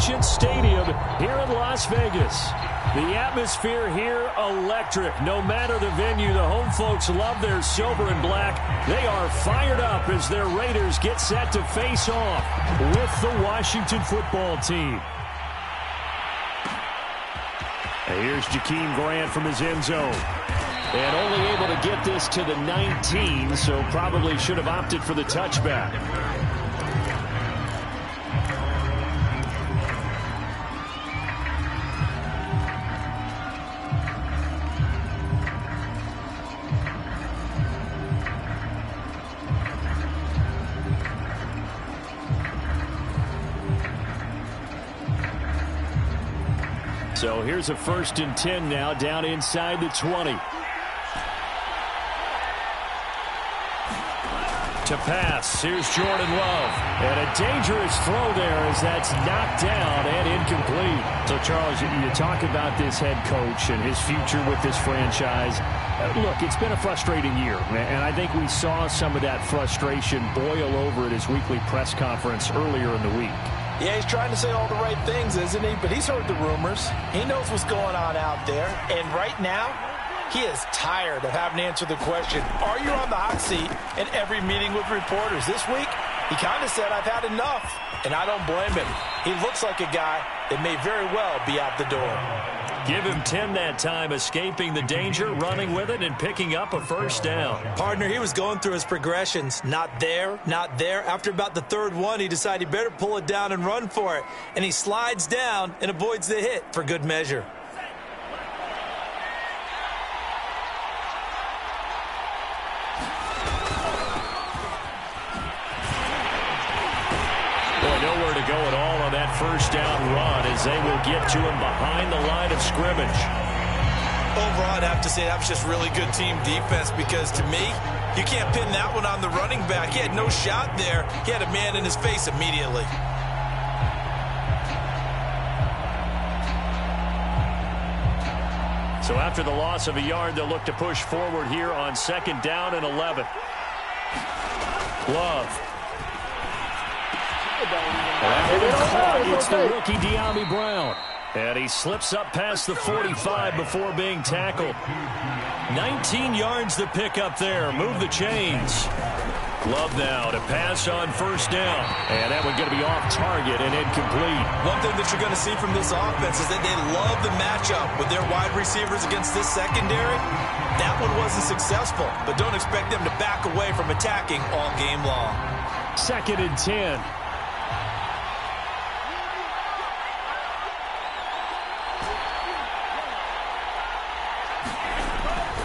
Allegiant Stadium here in Las Vegas. The atmosphere here electric. No matter the venue, the home folks love their silver and black. They are fired up as their Raiders get set to face off with the Washington football team. And here's Jakeem Grant from his end zone. And only able to get this to the 19, so probably should have opted for the touchback. So here's a 1st and 10 now, down inside the 20. To pass, here's Jordan Love. And a dangerous throw there as that's knocked down and incomplete. So, Charles, you talk about this head coach and his future with this franchise. Look, it's been a frustrating year, and I think we saw some of that frustration boil over at his weekly press conference earlier in the week. Yeah, he's trying to say all the right things, isn't he? But he's heard the rumors. He knows what's going on out there. And right now, he is tired of having to answer the question, are you on the hot seat in every meeting with reporters? This week, he kind of said, I've had enough. And I don't blame him. He looks like a guy that may very well be out the door. Give him 10 that time, escaping the danger, running with it, and picking up a 1st down. Partner, he was going through his progressions. Not there, not there. After about the 3rd one, he decided he better pull it down and run for it. And he slides down and avoids the hit for good measure. Nowhere to go at all on that 1st down run as they will get to him behind the line of scrimmage. Overall, I'd have to say that was just really good team defense because, to me, you can't pin that one on the running back. He had no shot there. He had a man in his face immediately. So after the loss of a yard, they'll look to push forward here on 2nd down and 11. Love. It's the rookie De'Ami Brown. And he slips up past the 45 before being tackled. 19 yards to pick up there. Move the chains. Love now to pass on 1st down. And that one going to be off target and incomplete. One thing that you're going to see from this offense is that they love the matchup with their wide receivers against this secondary. That one wasn't successful, but don't expect them to back away from attacking all game long. 2nd and 10.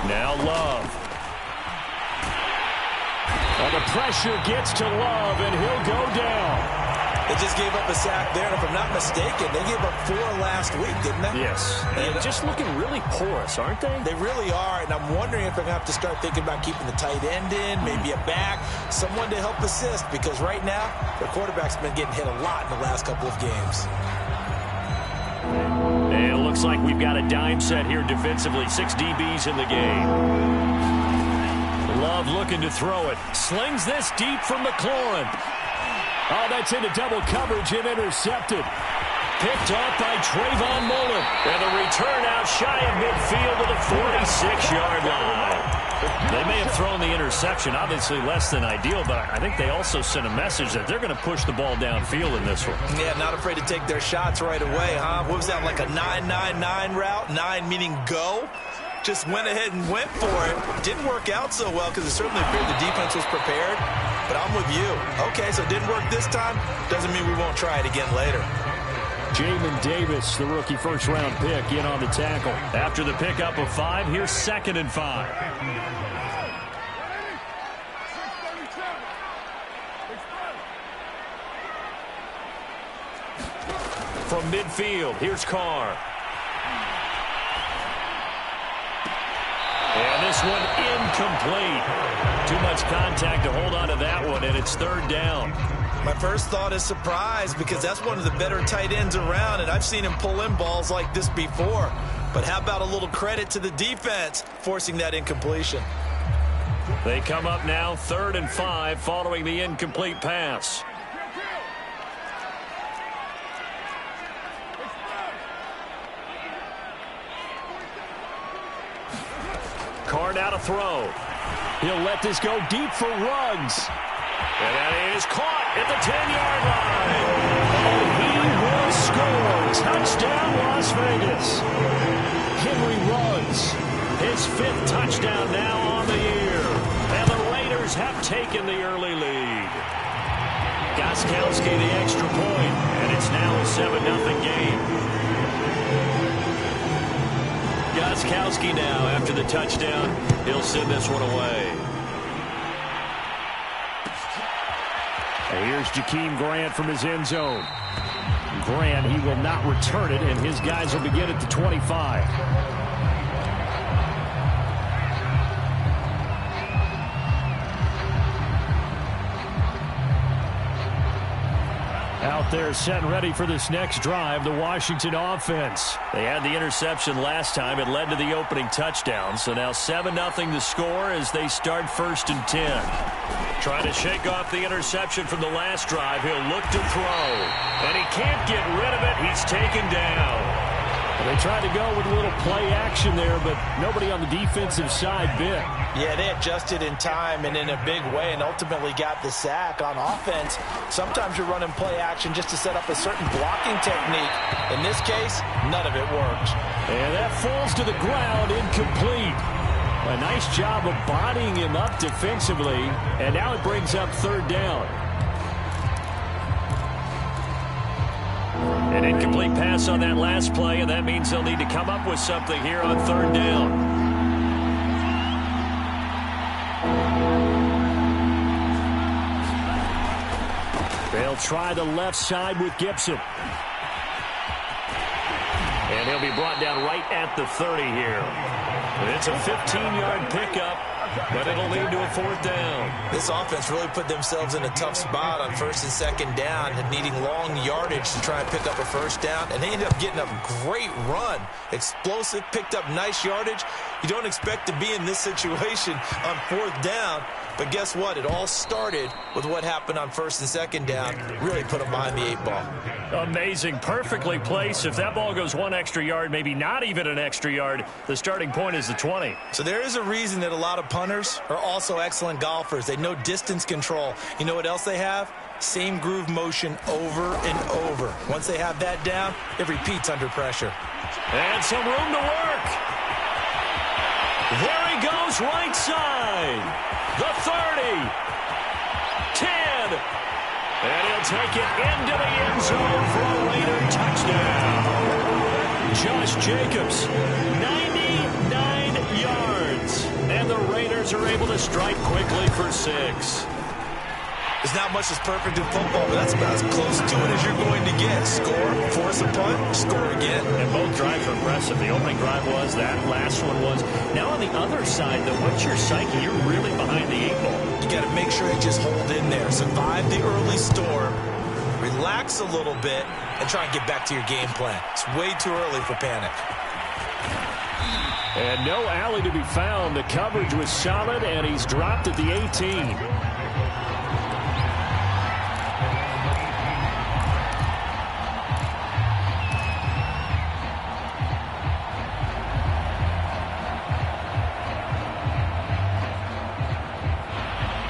Now Love. Well, the pressure gets to Love, and he'll go down. They just gave up a sack there, and if I'm not mistaken, they gave up 4 last week, didn't they? Yes. And just looking really porous, aren't they? They really are, and I'm wondering if they're going to have to start thinking about keeping the tight end in, maybe a back, someone to help assist, because right now, their quarterback's been getting hit a lot in the last couple of games. And it looks like we've got a dime set here defensively. 6 DBs in the game. Love looking to throw it. Slings this deep from McLaurin. Oh, that's into double coverage and intercepted. Picked off by Trayvon Mullen. And the return out shy of midfield to the 46-yard line. They may have thrown the interception, obviously less than ideal, but I think they also sent a message that they're going to push the ball downfield in this one. Yeah, not afraid to take their shots right away, huh? What was that, like a 9-9-9 route? 9 meaning go? Just went ahead and went for it. Didn't work out so well because it certainly appeared the defense was prepared. But I'm with you. Okay, so it didn't work this time. Doesn't mean we won't try it again later. Jamin Davis, the rookie 1st-round pick, in on the tackle. After the pickup of 5, here's 2nd and 5. From midfield, here's Carr. And this one incomplete. Too much contact to hold on to that one, and it's 3rd down. My first thought is surprise because that's one of the better tight ends around, and I've seen him pull in balls like this before. But how about a little credit to the defense forcing that incompletion? They come up now 3rd and 5 following the incomplete pass. Now to throw. He'll let this go deep for Ruggs. And that is caught at the 10-yard line. And he will score. Touchdown, Las Vegas. Henry Ruggs, his 5th touchdown now on the year. And the Raiders have taken the early lead. Gostkowski the extra point, and it's now a 7-0 game. Gostkowski now, after the touchdown, he'll send this one away. And here's Jakeem Grant from his end zone. Grant, he will not return it, and his guys will begin at the 25. Out there set and ready for this next drive, the Washington offense. They had the interception last time. It led to the opening touchdown. So now 7-0 the score as they start 1st and 10. Trying to shake off the interception from the last drive. He'll look to throw. And he can't get rid of it. He's taken down. They tried to go with a little play action there, but nobody on the defensive side bit. Yeah, they adjusted in time and in a big way and ultimately got the sack. On offense, sometimes you're running play action just to set up a certain blocking technique. In this case, none of it worked. And that falls to the ground, incomplete. A nice job of bodying him up defensively, and now it brings up 3rd down. An incomplete pass on that last play, and that means they'll need to come up with something here on 3rd down. They'll try the left side with Gibson. And he'll be brought down right at the 30 here. And it's a 15-yard pickup, but it'll lead to a 4th down. This offense really put themselves in a tough spot on 1st and 2nd down and needing long yardage to try and pick up a 1st down. And they ended up getting a great run. Explosive, picked up nice yardage. You don't expect to be in this situation on 4th down. But guess what? It all started with what happened on 1st and 2nd down. Really put them behind the 8 ball. Amazing. Perfectly placed. If that ball goes 1 extra yard, maybe not even an extra yard, the starting point is the 20. So there is a reason that a lot of punters are also excellent golfers. They know distance control. You know what else they have? Same groove motion over and over. Once they have that down, it repeats under pressure. And some room to work. There he goes, right side. The 30, 10, and he'll take it into the end zone for a Raider touchdown. Josh Jacobs, 99 yards, and the Raiders are able to strike quickly for 6. There's not much that's perfect in football, but that's about as close to it as you're going to get. Score, force a punt, score again. And both drives are impressive. The opening drive was, that last one was. Now on the other side, though, what's your psyche? You're really behind the 8 ball. You got to make sure you just hold in there. Survive the early storm, relax a little bit, and try and get back to your game plan. It's way too early for panic. And no alley to be found. The coverage was solid, and he's dropped at the 18.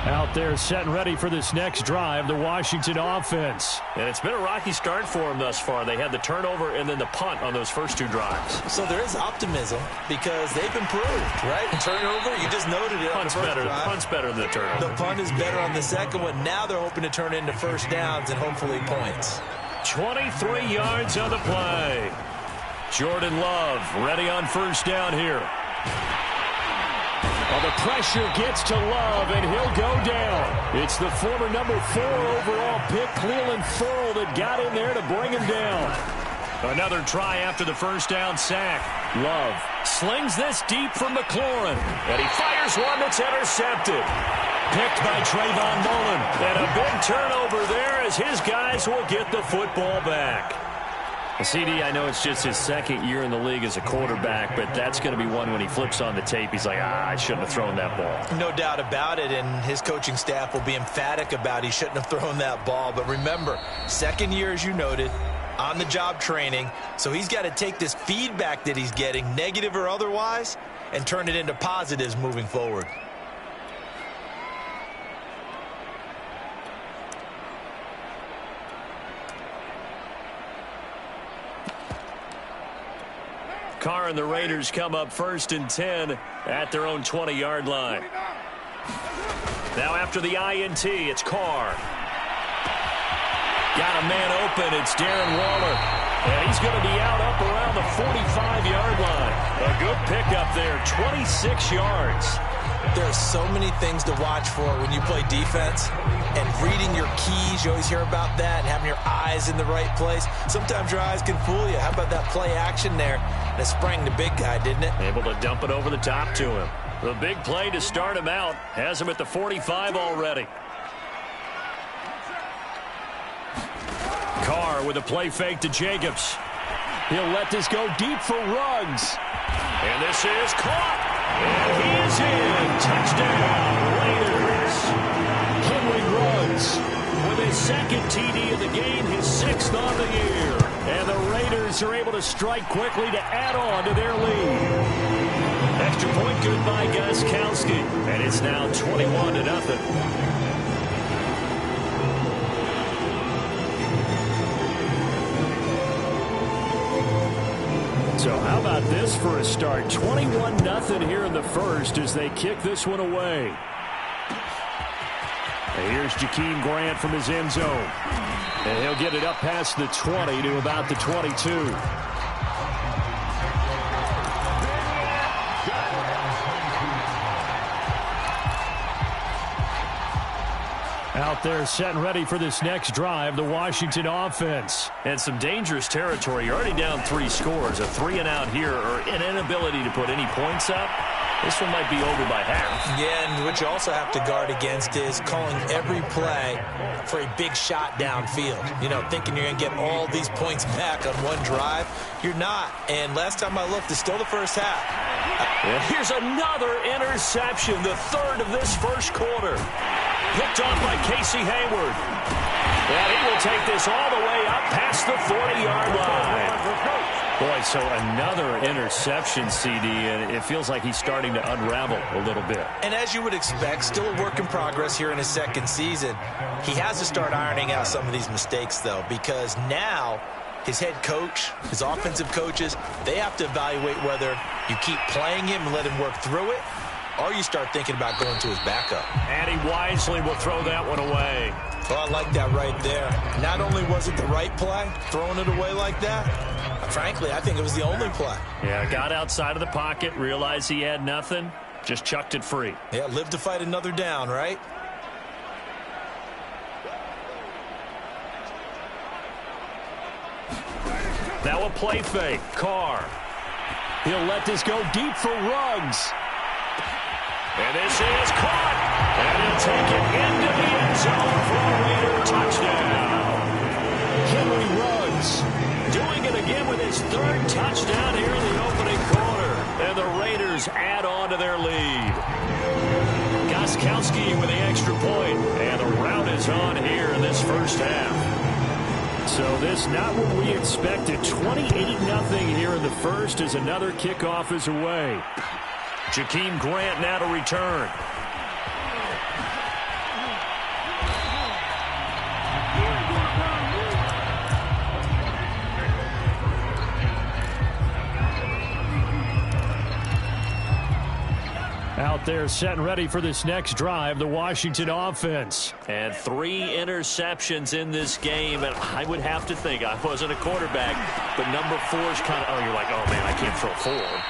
Out there set and ready for this next drive, the Washington offense. And it's been a rocky start for them thus far. They had the turnover and then the punt on those first 2 drives. So there is optimism because they've improved, right? Turnover, you just noted it. Punt's better than the turnover. The punt is better on the second one. Now they're hoping to turn into 1st downs and hopefully points. 23 yards on the play. Jordan Love ready on 1st down here. Well, the pressure gets to Love, and he'll go down. It's the former number 4 overall pick, Cleveland Ferrell, that got in there to bring him down. Another try after the 1st down sack. Love slings this deep from McLaurin, and he fires one that's intercepted. Picked by Trayvon Mullen, and a big turnover there as his guys will get the football back. CD, I know it's just his 2nd year in the league as a quarterback, but that's going to be one when he flips on the tape. He's like, I shouldn't have thrown that ball. No doubt about it, and his coaching staff will be emphatic about he shouldn't have thrown that ball. But remember, 2nd year, as you noted, on-the-job training, so he's got to take this feedback that he's getting, negative or otherwise, and turn it into positives moving forward. Carr and the Raiders come up 1st and 10 at their own 20-yard line. Now after the INT, it's Carr. Got a man open. It's Darren Waller. And he's going to be out up around the 45-yard line. A good pickup there, 26 yards. There's so many things to watch for when you play defense. And reading your keys, you always hear about that, and having your eyes in the right place. Sometimes your eyes can fool you. How about that play action there? And it sprang the big guy, didn't it? Able to dump it over the top to him. The big play to start him out. Has him at the 45 already. Carr with a play fake to Jacobs. He'll let this go deep for Ruggs. And this is caught. And he is in. Touchdown, Raiders. Henry Ruggs with his second TD of the game, his 6th on the year. And the Raiders are able to strike quickly to add on to their lead. Extra point good by Gostkowski. And it's now 21-0. So how about this for a start? 21-0 here in the first as they kick this one away. And here's Jakeem Grant from his end zone. And he'll get it up past the 20 to about the 22. Out there set and ready for this next drive, the Washington offense. And some dangerous territory. You're already down 3 scores. A 3-and-out here or an inability to put any points up. This one might be over by half. Yeah, and what you also have to guard against is calling every play for a big shot downfield. You know, thinking you're going to get all these points back on one drive. You're not. And last time I looked, it's still the first half. And here's another interception, the 3rd of this first quarter. Picked off by Casey Hayward. And he will take this all the way up past the 40-yard line. Boy, so another interception, CD, and it feels like he's starting to unravel a little bit. And as you would expect, still a work in progress here in his second season. He has to start ironing out some of these mistakes, though, because now his head coach, his offensive coaches, they have to evaluate whether you keep playing him and let him work through it, or you start thinking about going to his backup. And he wisely will throw that one away. Well, I like that right there. Not only was it the right play, throwing it away like that, frankly, I think it was the only play. Yeah, got outside of the pocket, realized he had nothing, just chucked it free. Yeah, live to fight another down, right? Now a play fake. Carr. He'll let this go deep for Ruggs. And this is caught. And he'll take it into the end zone for a Raider touchdown. Henry Ruggs doing it again with his 3rd touchdown here in the opening quarter. And the Raiders add on to their lead. Gostkowski with the extra point. And the rout is on here in this first half. So this not what we expected. 28-0 here in the first as another kickoff is away. Jakeem Grant now to return. Out there set and ready for this next drive, the Washington offense. And 3 interceptions in this game, and I would have to think, I wasn't a quarterback, but number 4 is kind of, you're like, oh man, I can't throw 4.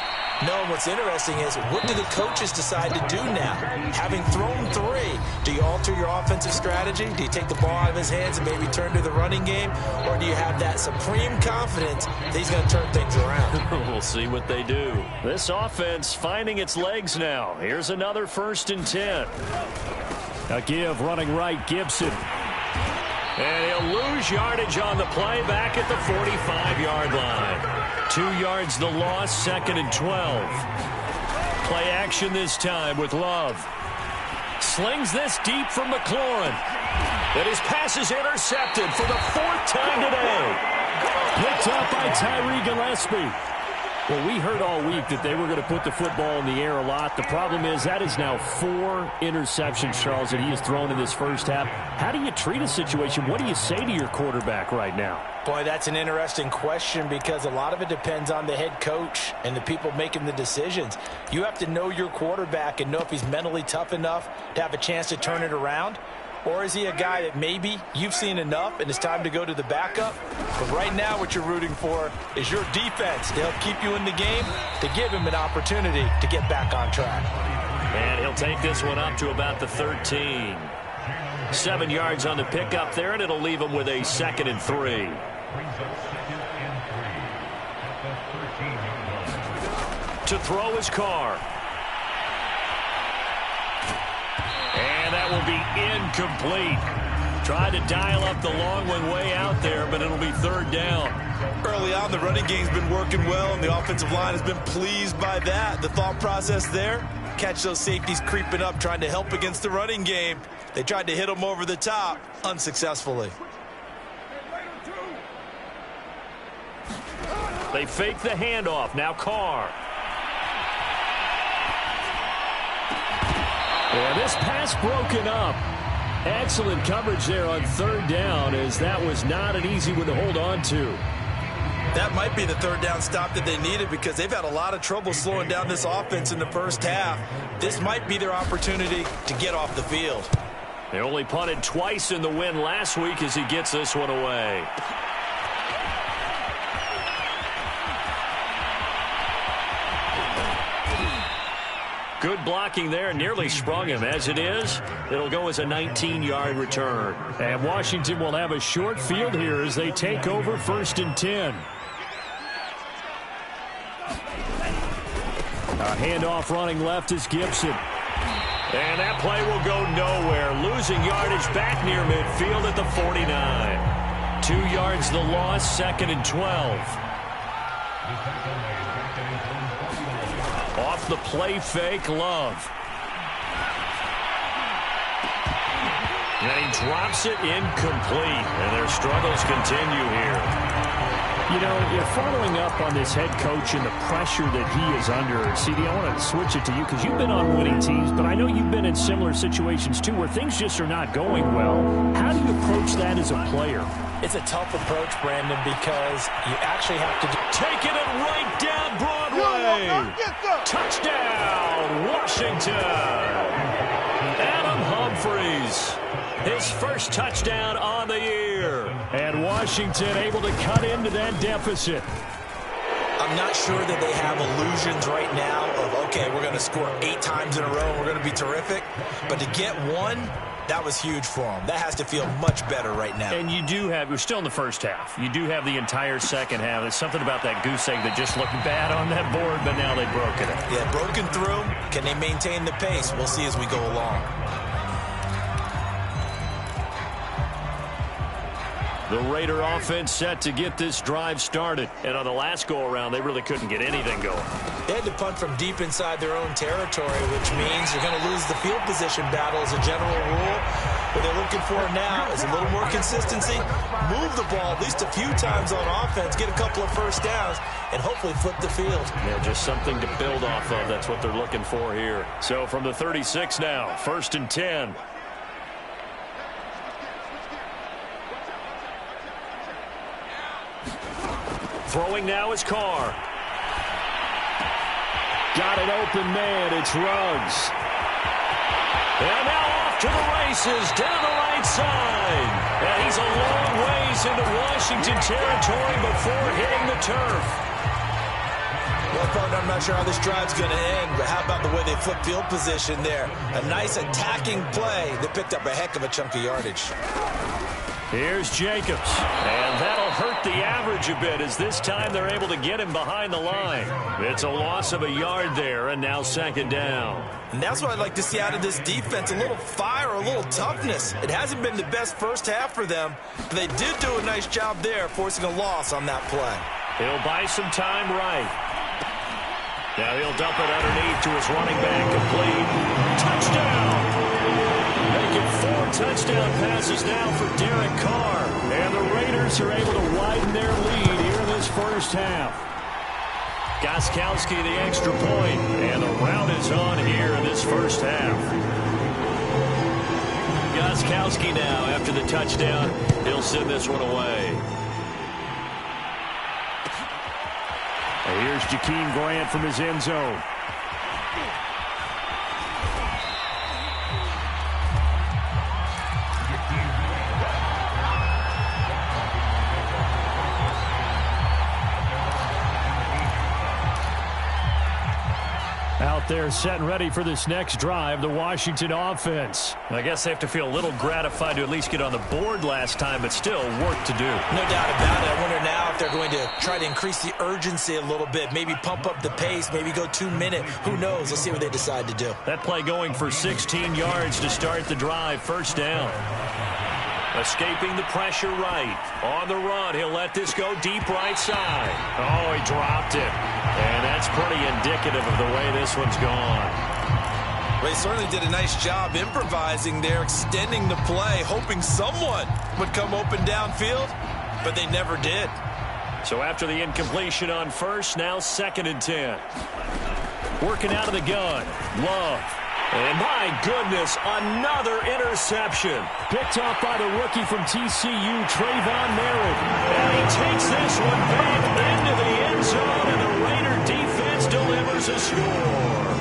No, what's interesting is, what do the coaches decide to do now? Having thrown 3, do you alter your offensive strategy? Do you take the ball out of his hands and maybe turn to the running game? Or do you have that supreme confidence that he's going to turn things around? We'll see what they do. This offense finding its legs now. Here's another 1st and 10. A give running right, Gibson. And he'll lose yardage on the play back at the 45-yard line. 2 yards the loss, 2nd and 12. Play action this time with Love. Slings this deep from McLaurin. And his pass is intercepted for the 4th time today. Picked up by Tyree Gillespie. Well, we heard all week that they were going to put the football in the air a lot. The problem is that is now 4 interceptions, Charles, that he has thrown in this first half. How do you treat a situation? What do you say to your quarterback right now? Boy, that's an interesting question because a lot of it depends on the head coach and the people making the decisions. You have to know your quarterback and know if he's mentally tough enough to have a chance to turn it around. Or is he a guy that maybe you've seen enough and it's time to go to the backup? But right now what you're rooting for is your defense to help keep you in the game, to give him an opportunity to get back on track. And he'll take this one up to about the 13. 7 yards on the pickup there, and it'll leave him with a 2nd and 3. To throw his Carr. And that will be incomplete. Tried to dial up the long one way out there, but it'll be 3rd down. Early on, the running game's been working well, and the offensive line has been pleased by that. The thought process there, catch those safeties creeping up, trying to help against the running game. They tried to hit them over the top, unsuccessfully. They fake the handoff. Now Carr. And this pass broken up. Excellent coverage there on 3rd down, as that was not an easy one to hold on to. That might be the 3rd down stop that they needed because they've had a lot of trouble slowing down this offense in the first half. This might be their opportunity to get off the field. They only punted twice in the win last week as he gets this one away. Good blocking there, nearly sprung him. As it is, it'll go as a 19-yard return. And Washington will have a short field here as they take over 1st and 10. A handoff running left is Gibson. And that play will go nowhere. Losing yardage back near midfield at the 49. 2 yards the loss, 2nd and 12. Off the play fake, Love. And he drops it incomplete. And their struggles continue here. You know, you're following up on this head coach and the pressure that he is under. CD, I want to switch it to you because you've been on winning teams, but I know you've been in similar situations too where things just are not going well. How do you approach that as a player? It's a tough approach, Brandon, because you actually have to taking it right down Broadway. Touchdown, Washington. Adam Humphries, his first touchdown on the year. And Washington able to cut into that deficit. I'm not sure that they have illusions right now of, okay, we're going to score 8 times in a row and we're going to be terrific. But to get one, that was huge for them. That has to feel much better right now. And you do have, we're still in the first half. You do have the entire second half. There's something about that goose egg that just looked bad on that board, but now they've broken it. Yeah, broken through. Can they maintain the pace? We'll see as we go along. The Raider offense set to get this drive started. And on the last go-around, they really couldn't get anything going. They had to punt from deep inside their own territory, which means you're going to lose the field position battle as a general rule. What they're looking for now is a little more consistency, move the ball at least a few times on offense, get a couple of first downs, and hopefully flip the field. Yeah, just something to build off of. That's what they're looking for here. So from the 36 now, 1st and 10. Throwing now is Carr. Got an open man. It's Ruggs. And now off to the races down the right side. And he's a long ways into Washington territory before hitting the turf. Well, partner, I'm not sure how this drive's going to end, but how about the way they flip field position there? A nice attacking play that picked up a heck of a chunk of yardage. Here's Jacobs, and that'll hurt the average a bit as this time they're able to get him behind the line. It's a loss of a yard there, and now 2nd down. And that's what I'd like to see out of this defense, a little fire, a little toughness. It hasn't been the best first half for them, but they did do a nice job there, forcing a loss on that play. He'll buy some time right. Now he'll dump it underneath to his running back, complete. Touchdown! Making 4 touchdown passes now for Derek Carr. And the Raiders are able to widen their lead here in this first half. Gostkowski the extra point, and the rout is on here in this first half. Gostkowski now, after the touchdown, he'll send this one away. And here's Jakeem Grant from his end zone. Out there set and ready for this next drive, the Washington offense. I guess they have to feel a little gratified to at least get on the board last time, but still work to do. No doubt about it. I wonder now if they're going to try to increase the urgency a little bit, maybe pump up the pace, maybe go 2-minute. Who knows? Let's see what they decide to do. That play going for 16 yards to start the drive, first down. Escaping the pressure right. On the run, he'll let this go deep right side. Oh, he dropped it. And that's pretty indicative of the way this one's gone. They certainly did a nice job improvising there, extending the play, hoping someone would come open downfield, but they never did. So after the incompletion on first, now 2nd and 10. Working out of the gun. Love. And my goodness, another interception. Picked off by the rookie from TCU, Trayvon Merritt. And he takes this one back into the end zone, and the Raider defense delivers a score.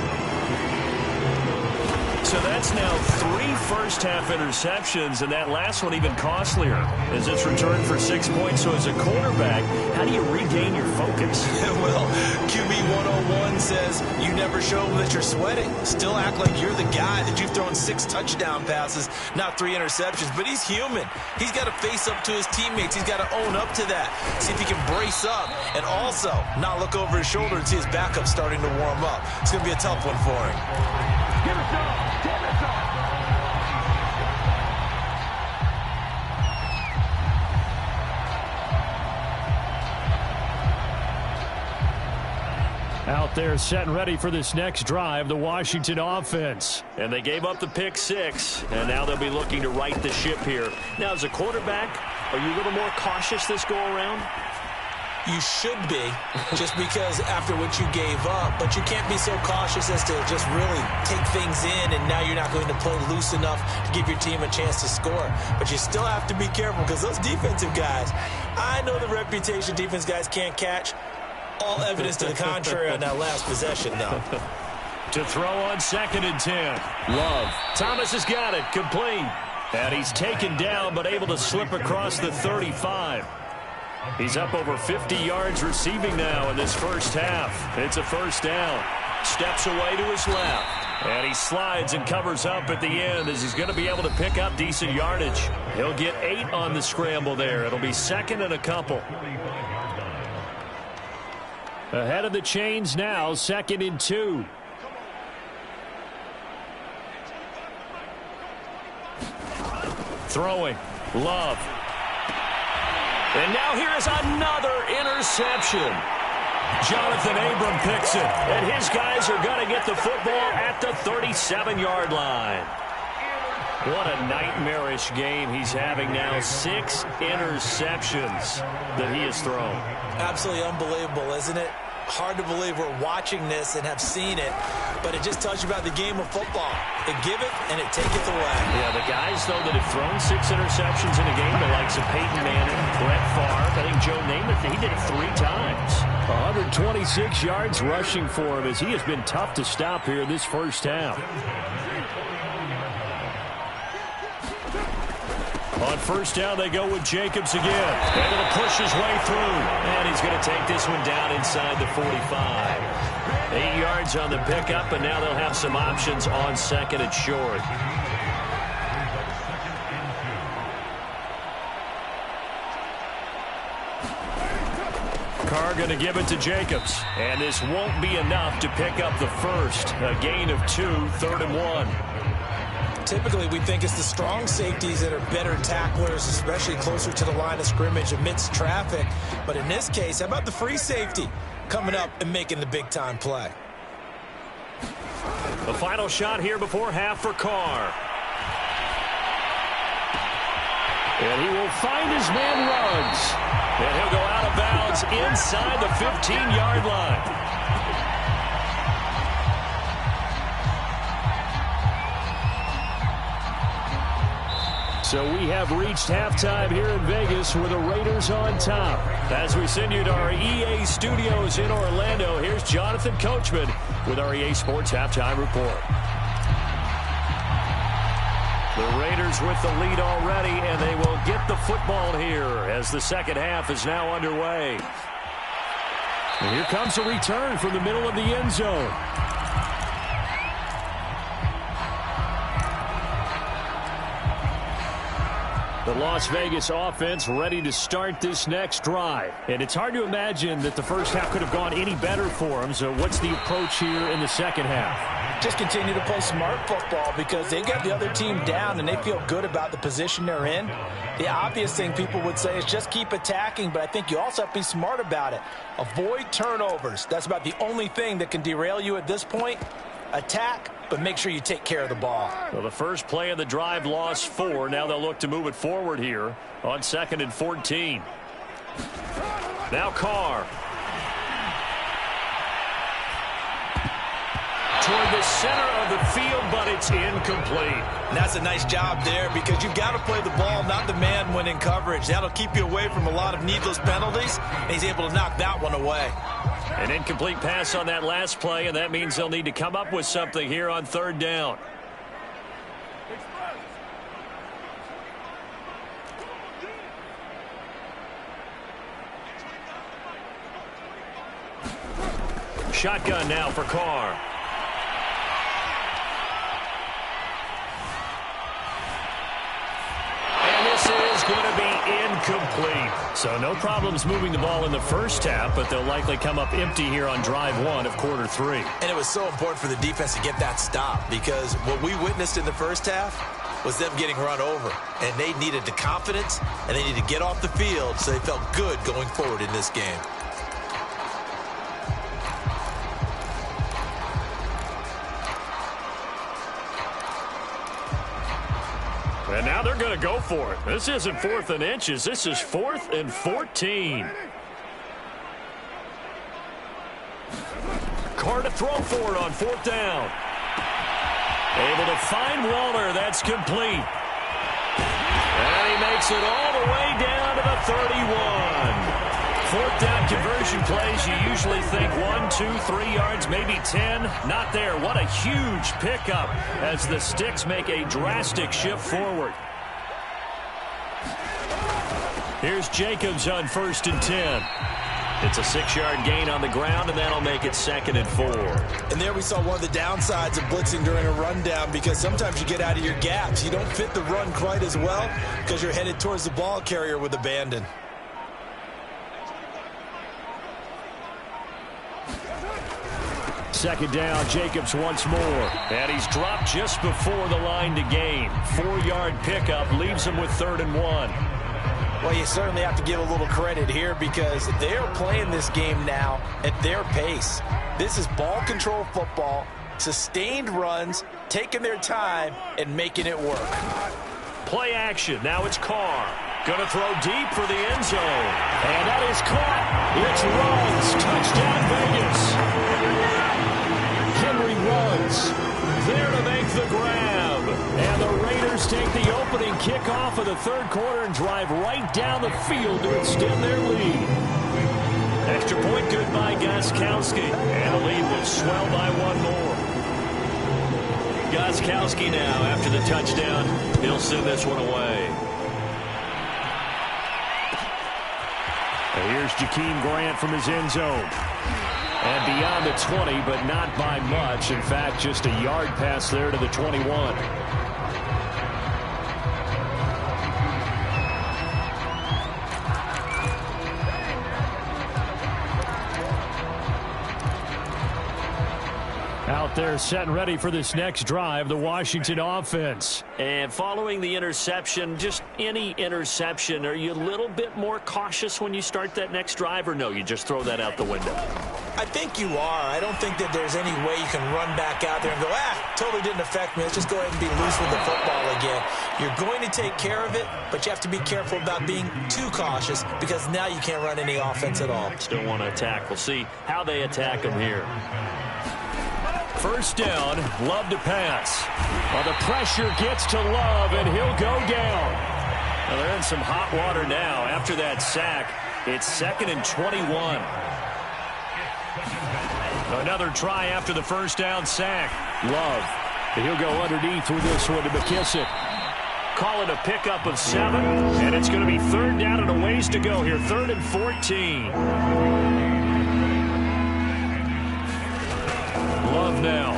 So that's now 3 first-half interceptions, and that last one even costlier as it's returned for 6 points. So as a quarterback, how do you regain your focus? Well, QB 101 says you never show them that you're sweating. Still act like you're the guy that you've thrown 6 touchdown passes, not 3 interceptions. But he's human. He's got to face up to his teammates. He's got to own up to that. See if he can brace up and also not look over his shoulder and see his backup starting to warm up. It's going to be a tough one for him. Give it up. Give it up. Out there set and ready for this next drive, the Washington offense. And they gave up the pick 6, and now they'll be looking to right the ship here. Now, as a quarterback, are you a little more cautious this go-around? You should be, just because after what you gave up, but you can't be so cautious as to just really take things in, and now you're not going to play loose enough to give your team a chance to score. But you still have to be careful because those defensive guys, I know the reputation defense guys can't catch. All evidence to the contrary on that last possession, though. To throw on 2nd and 10. Love. Thomas has got it. Complete. And he's taken down, but able to slip across the 35. He's up over 50 yards receiving now in this first half. It's a first down. Steps away to his left. And he slides and covers up at the end as he's going to be able to pick up decent yardage. He'll get 8 on the scramble there. It'll be 2nd and a couple. Ahead of the chains now, 2nd and 2. Throwing. Love. And now here is another interception. Jonathan Abram picks it, and his guys are going to get the football at the 37-yard line. What a nightmarish game he's having now. 6 interceptions that he has thrown. Absolutely unbelievable, isn't it? Hard to believe we're watching this and have seen it, but it just tells you about the game of football. It giveth and it taketh away. Yeah, the guys, though, that have thrown 6 interceptions in a game, the likes of Peyton Manning, Brett Favre, I think Joe Namath, he did it 3 times. 126 yards rushing for him as he has been tough to stop here this first half. On first down, they go with Jacobs again. Able to push his way through. And he's going to take this one down inside the 45. 8 yards on the pickup, and now they'll have some options on 2nd and short. Carr going to give it to Jacobs. And this won't be enough to pick up the first. A gain of 2, 3rd and 1. Typically, we think it's the strong safeties that are better tacklers, especially closer to the line of scrimmage amidst traffic. But in this case, how about the free safety coming up and making the big-time play? The final shot here before half for Carr. And he will find his man Ruggs. And he'll go out of bounds inside the 15-yard line. So we have reached halftime here in Vegas with the Raiders on top. As we send you to our EA studios in Orlando, here's Jonathan Coachman with our EA Sports Halftime Report. The Raiders with the lead already, and they will get the football here as the second half is now underway. And here comes a return from the middle of the end zone. The Las Vegas offense ready to start this next drive. And it's hard to imagine that the first half could have gone any better for them. So what's the approach here in the second half? Just continue to play smart football because they got the other team down and they feel good about the position they're in. The obvious thing people would say is just keep attacking, but I think you also have to be smart about it. Avoid turnovers. That's about the only thing that can derail you at this point. Attack, but make sure you take care of the ball. Well, the first play of the drive lost 4. Now they'll look to move it forward here on 2nd and 14. Now Carr. Toward the center of the field, but it's incomplete. And that's a nice job there because you've got to play the ball, not the man when in coverage. That'll keep you away from a lot of needless penalties, and he's able to knock that one away. An incomplete pass on that last play, and that means they'll need to come up with something here on 3rd down. Shotgun now for Carr. Going to be incomplete. So no problems moving the ball in the first half, but they'll likely come up empty here on drive 1 of quarter 3. And it was so important for the defense to get that stop because what we witnessed in the first half was them getting run over. And they needed the confidence, and they needed to get off the field so they felt good going forward in this game. And now they're going to go for it. This isn't 4th and inches. This is 4th and 14. Carr to throw for it on 4th down. Able to find Waller. That's complete. And he makes it all the way down to the 31. 4th down conversion plays, you usually think 1, 2, 3 yards, maybe 10. Not there. What a huge pickup as the Sticks make a drastic shift forward. Here's Jacobs on 1st and 10. It's a 6-yard gain on the ground, and that'll make it 2nd and 4. And there we saw one of the downsides of blitzing during a rundown because sometimes you get out of your gaps. You don't fit the run quite as well because you're headed towards the ball carrier with abandon. Second down, Jacobs once more. And he's dropped just before the line to gain. 4-yard pickup leaves him with 3rd and 1. Well, you certainly have to give a little credit here because they're playing this game now at their pace. This is ball control football, sustained runs, taking their time, and making it work. Play action. Now it's Carr. Going to throw deep for the end zone. And that is caught. It's Ruggs. Touchdown, Vegas. Henry Ruggs there to make the grab. And the Raiders take the opening kickoff of the 3rd quarter and drive right down the field to extend their lead. Extra point good by Gostkowski. And the lead will swell by 1 more. Gostkowski now after the touchdown. He'll send this one away. And here's Jakeem Grant from his end zone. And beyond the 20, but not by much. In fact, just a yard pass there to the 21. Out there set and ready for this next drive, the Washington offense. And following the interception, just any interception, are you a little bit more cautious when you start that next drive, or no, you just throw that out the window? I think you are. I don't think that there's any way you can run back out there and go, totally didn't affect me. Let's just go ahead and be loose with the football again. You're going to take care of it, but you have to be careful about being too cautious because now you can't run any offense at all. Still want to attack. We'll see how they attack him here. First down, Love to pass. Well, the pressure gets to Love, and he'll go down. Well, they're in some hot water now. After that sack, it's 2nd and 21. Another try after the first down sack. Love. He'll go underneath with this one to McKissick. Call it a pickup of 7, and it's going to be 3rd down and a ways to go here. 3rd and 14. Love now.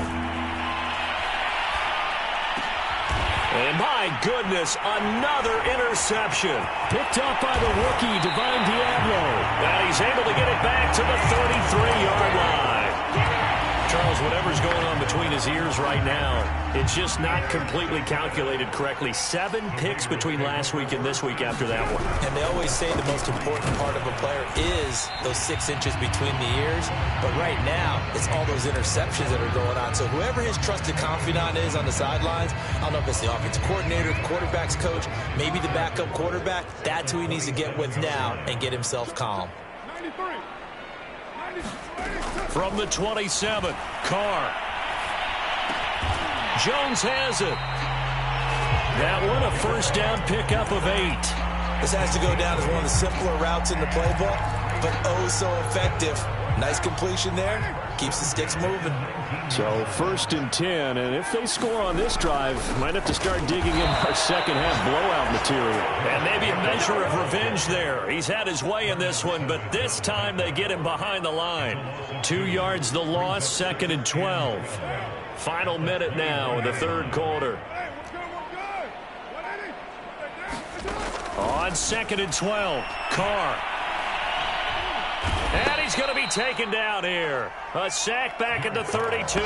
And my goodness, another interception. Picked up by the rookie, Divine Diablo. And he's able to get it back to the 33-yard line. Charles, whatever's going on between his ears right now, it's just not completely calculated correctly. 7 picks between last week and this week after that one. And they always say the most important part of a player is those 6 inches between the ears. But right now, it's all those interceptions that are going on. So whoever his trusted confidant is on the sidelines, I don't know if it's the offensive coordinator, the quarterback's coach, maybe the backup quarterback, that's who he needs to get with now and get himself calm. From the 27, Carr. Jones has it. That one, a first down pickup of 8. This has to go down as one of the simpler routes in the playbook, but oh so effective. Nice completion there. Keeps the sticks moving. So 1st and 10, and if they score on this drive, might have to start digging in our second half blowout material. And maybe a measure of revenge there. He's had his way in this one, but this time they get him behind the line. 2 yards the loss, 2nd and 12. Final minute now in the 3rd quarter. On 2nd and 12, Carr. And he's going to be taken down here. A sack back at the 32.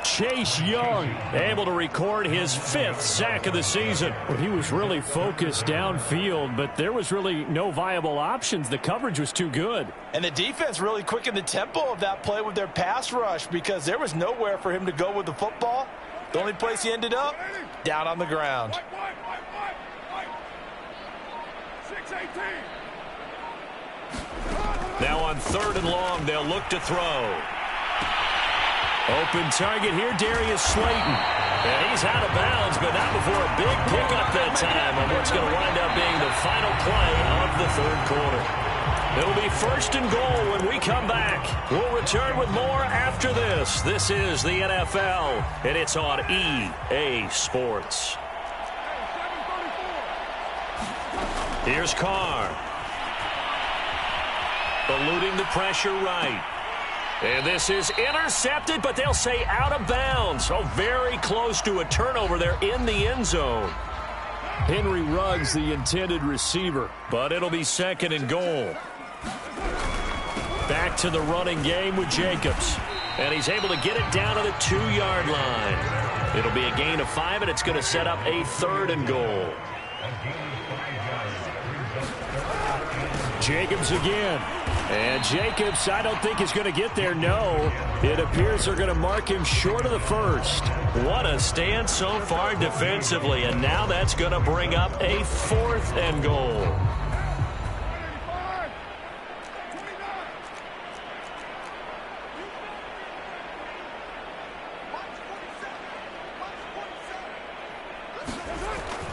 Chase Young able to record his 5th sack of the season. Well, he was really focused downfield, but there was really no viable options. The coverage was too good. And the defense really quickened the tempo of that play with their pass rush because there was nowhere for him to go with the football. The only place he ended up, down on the ground. 6-18. Now on 3rd and long, they'll look to throw. Open target here, Darius Slayton. And he's out of bounds, but not before a big pickup that time on what's going to wind up being the final play of the 3rd quarter. It'll be 1st and goal when we come back. We'll return with more after this. This is the NFL, and it's on EA Sports. Here's Carr. Eluding the pressure right. And this is intercepted, but they'll say out of bounds. So very close to a turnover there in the end zone. Henry Ruggs, the intended receiver, but it'll be 2nd and goal. Back to the running game with Jacobs. And he's able to get it down to the 2-yard line. It'll be a gain of 5, and it's going to set up a 3rd and goal. Jacobs again. And Jacobs, I don't think is going to get there, no. It appears they're going to mark him short of the 1st. What a stand so far defensively, and now that's going to bring up a 4th and goal.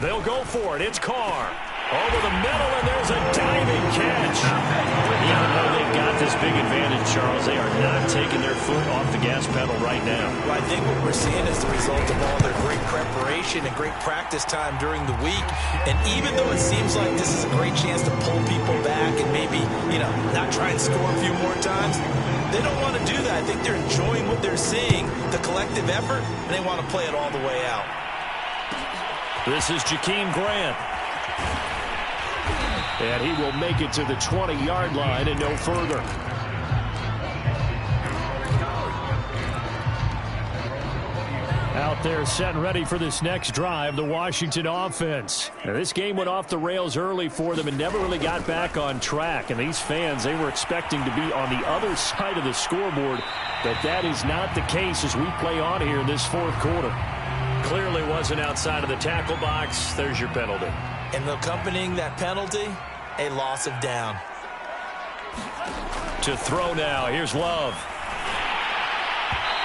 They'll go for it. It's Carr. Over the middle, and there's a diving catch. Even though they've got this big advantage, Charles, they are not taking their foot off the gas pedal right now. Well, I think what we're seeing is the result of all their great preparation and great practice time during the week. And even though it seems like this is a great chance to pull people back and maybe, not try and score a few more times, they don't want to do that. I think they're enjoying what they're seeing, the collective effort, and they want to play it all the way out. This is Jakeem Grant. And he will make it to the 20-yard line and no further. Out there set and ready for this next drive, the Washington offense. Now, this game went off the rails early for them and never really got back on track. And these fans, they were expecting to be on the other side of the scoreboard. But that is not the case as we play on here in this fourth quarter. Clearly wasn't outside of the tackle box. There's your penalty. And accompanying that penalty, a loss of down. To throw now. Here's Love.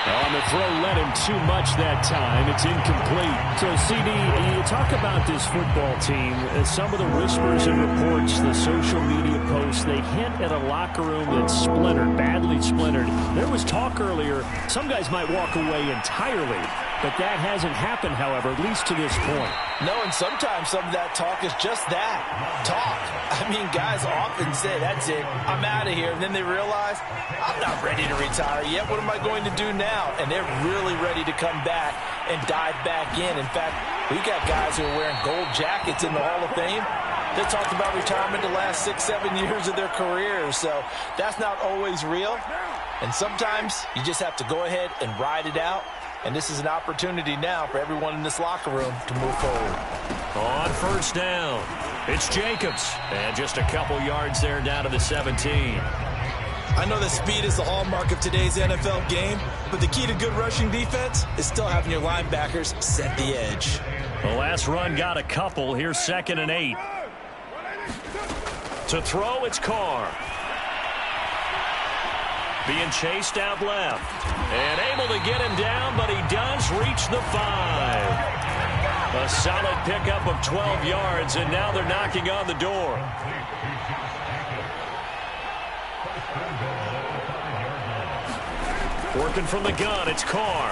On the throw, led him too much that time. It's incomplete. So, CD, you talk about this football team. Some of the whispers and reports, the social media posts, they hint at a locker room that's splintered, badly splintered. There was talk earlier, some guys might walk away entirely. But that hasn't happened, however, at least to this point. No, and sometimes some of that talk is just that, talk. I mean, guys often say, that's it, I'm out of here. And then they realize, I'm not ready to retire yet. What am I going to do now? And they're really ready to come back and dive back in. In fact, we've got guys who are wearing gold jackets in the Hall of Fame. They talked about retirement the last 6-7 years of their careers. So that's not always real. And sometimes you just have to go ahead and ride it out. And this is an opportunity now for everyone in this locker room to move forward. On first down, it's Jacobs. And just a couple yards there down to the 17. I know that speed is the hallmark of today's NFL game, but the key to good rushing defense is still having your linebackers set the edge. The last run got a couple. Here's 2nd and 8. To throw, it's Carr. Being chased out left. And able to get him down, but he does reach the 5. A solid pickup of 12 yards, and now they're knocking on the door. Working from the gun, it's Carr.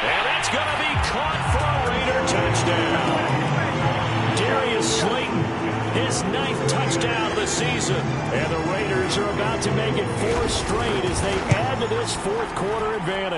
And that's going to be caught for a Raider touchdown. Darius Slayton, his 9th touchdown of the season. And the Raiders are about to make it 4 straight as they add to this fourth quarter advantage.